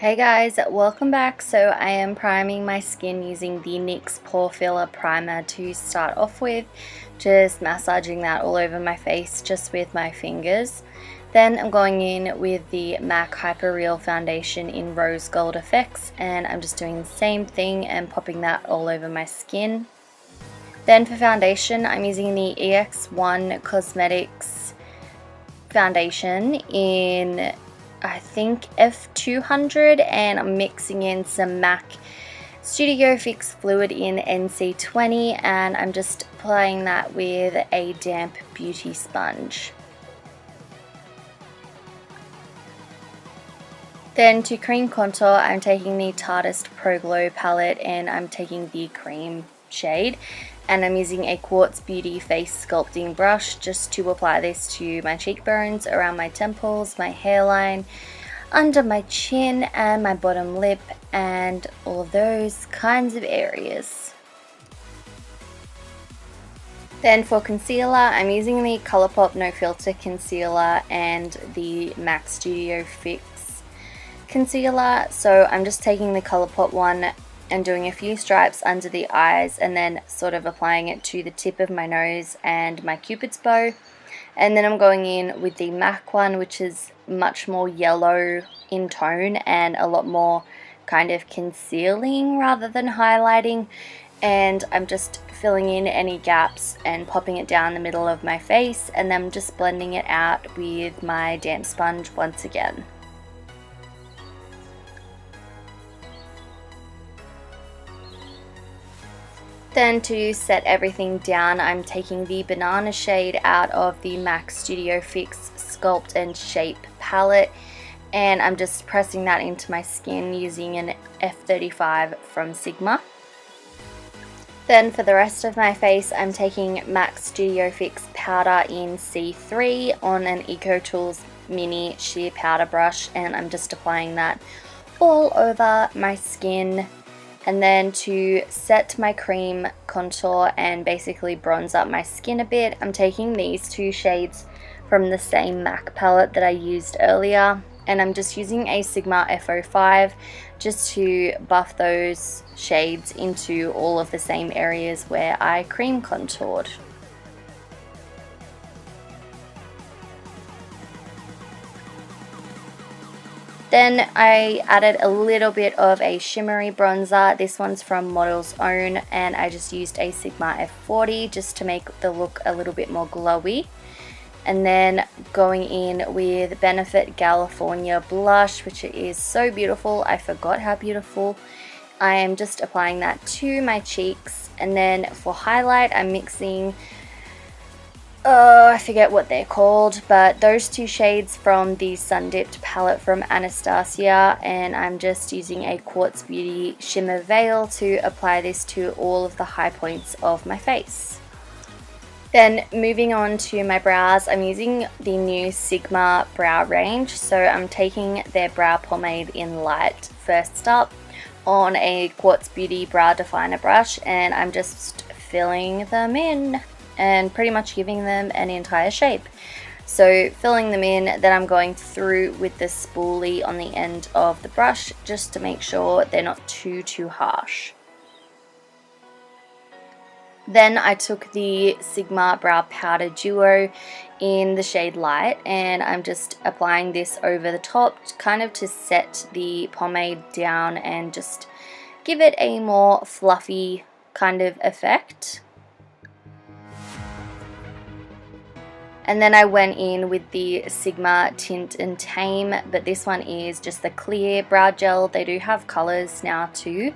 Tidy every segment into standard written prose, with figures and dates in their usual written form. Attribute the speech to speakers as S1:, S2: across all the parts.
S1: Hey guys, welcome back. So I am priming my skin using the NYX Pore Filler Primer to start off with, just massaging that all over my face just with my fingers. Then I'm going in with the MAC Hyper Real Foundation in Rose Gold Effects, and I'm just doing the same thing and popping that all over my skin. Then for foundation, I'm using the EX1 Cosmetics foundation in I think F200, and I'm mixing in some MAC Studio Fix Fluid in NC20, and I'm just applying that with a damp beauty sponge. Then to cream contour, I'm taking the Tarteist Pro Glow palette and I'm taking the cream shade, and I'm using a Quartz Beauty face sculpting brush just to apply this to my cheekbones, around my temples, my hairline, under my chin and my bottom lip, and all of those kinds of areas. Then for concealer, I'm using the Colourpop No Filter Concealer and the MAC Studio Fix Concealer. So I'm just taking the Colourpop one and doing a few stripes under the eyes and then sort of applying it to the tip of my nose and my cupid's bow. And then I'm going in with the MAC one, which is much more yellow in tone and a lot more kind of concealing rather than highlighting. And I'm just filling in any gaps and popping it down the middle of my face, and then just blending it out with my damp sponge once again. Then to set everything down, I'm taking the banana shade out of the MAC Studio Fix Sculpt and Shape palette, and I'm just pressing that into my skin using an F35 from Sigma. Then for the rest of my face, I'm taking MAC Studio Fix powder in C3 on an EcoTools mini sheer powder brush, and I'm just applying that all over my skin. And then to set my cream contour and basically bronze up my skin a bit, I'm taking these two shades from the same MAC palette that I used earlier, and I'm just using a Sigma F05 just to buff those shades into all of the same areas where I cream contoured. Then I added a little bit of a shimmery bronzer. This one's from Model's Own, and I just used a Sigma F40 just to make the look a little bit more glowy. And then going in with Benefit Galifornia blush, which is so beautiful. I forgot how beautiful. I am just applying that to my cheeks. And then for highlight, I'm mixing I forget what they're called, but those two shades from the Sundipped palette from Anastasia, and I'm just using a Quartz Beauty Shimmer Veil to apply this to all of the high points of my face. Then moving on to my brows, I'm using the new Sigma brow range, so I'm taking their brow pomade in light first up on a Quartz Beauty brow definer brush, and I'm just filling them in and pretty much giving them an entire shape. So filling them in, then I'm going through with the spoolie on the end of the brush just to make sure they're not too harsh. Then I took the Sigma Brow Powder Duo in the shade Light, and I'm just applying this over the top kind of to set the pomade down and just give it a more fluffy kind of effect. And then I went in with the Sigma Tint and Tame, but this one is just the clear brow gel. They do have colors now too,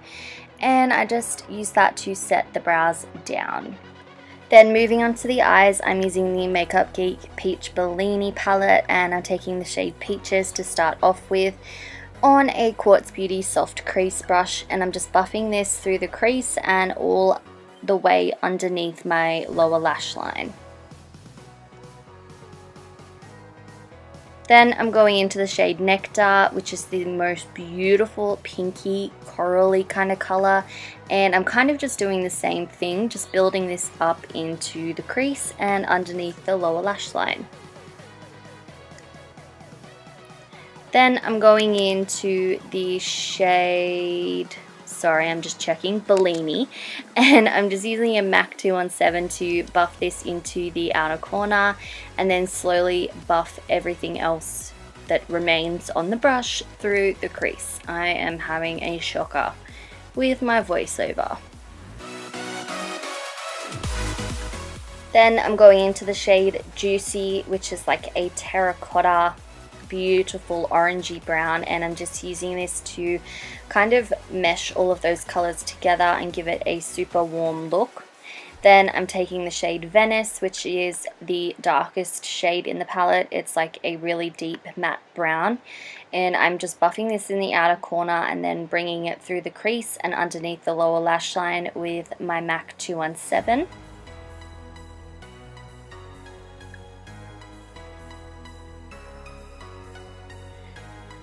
S1: and I just use that to set the brows down. Then moving on to the eyes, I'm using the Makeup Geek Peach Bellini palette, and I'm taking the shade Peaches to start off with on a Quartz Beauty soft crease brush, and I'm just buffing this through the crease and all the way underneath my lower lash line. Then I'm going into the shade Nectar, which is the most beautiful pinky corally kind of color, and I'm kind of just doing the same thing, just building this up into the crease and underneath the lower lash line. Then I'm going into the shade, sorry, I'm just checking, Bellini, and I'm just using a MAC 217 to buff this into the outer corner and then slowly buff everything else that remains on the brush through the crease. I am having a shocker with my voiceover. Then I'm going into the shade Juicy, which is like a terracotta, beautiful orangey brown, and I'm just using this to kind of mesh all of those colors together and give it a super warm look. Then I'm taking the shade Venice, which is the darkest shade in the palette. It's like a really deep matte brown, and I'm just buffing this in the outer corner and then bringing it through the crease and underneath the lower lash line with my MAC 217.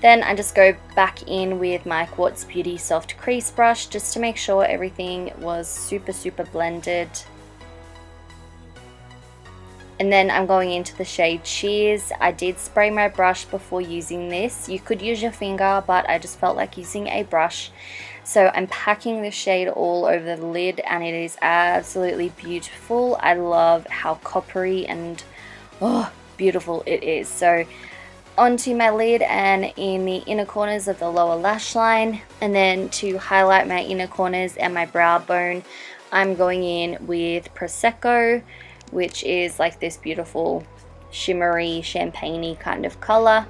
S1: Then I just go back in with my Quartz Beauty Soft Crease Brush just to make sure everything was super blended. And then I'm going into the shade Cheers. I did spray my brush before using this. You could use your finger, but I just felt like using a brush. So I'm packing the shade all over the lid and it is absolutely beautiful. I love how coppery and beautiful it is. So onto my lid and in the inner corners of the lower lash line, and then to highlight my inner corners and my brow bone, I'm going in with Prosecco, which is like this beautiful shimmery champagne-y kind of color.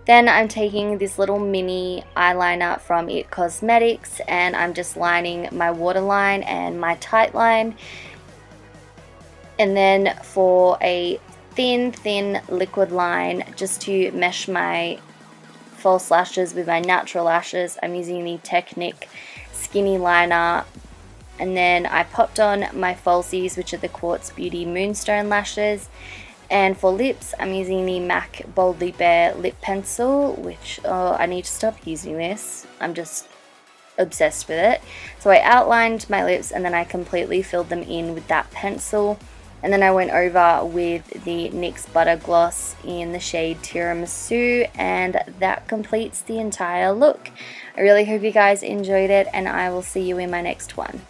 S1: Then I'm taking this little mini eyeliner from It Cosmetics and I'm just lining my waterline and my tight line. And then for a thin liquid line, just to mesh my false lashes with my natural lashes, I'm using the Technic Skinny Liner. And then I popped on my falsies, which are the Quartz Beauty Moonstone lashes. And for lips, I'm using the MAC Boldly Bare Lip Pencil, which, I need to stop using this. I'm just obsessed with it. So I outlined my lips and then I completely filled them in with that pencil. And then I went over with the NYX Butter Gloss in the shade Tiramisu, and that completes the entire look. I really hope you guys enjoyed it, and I will see you in my next one.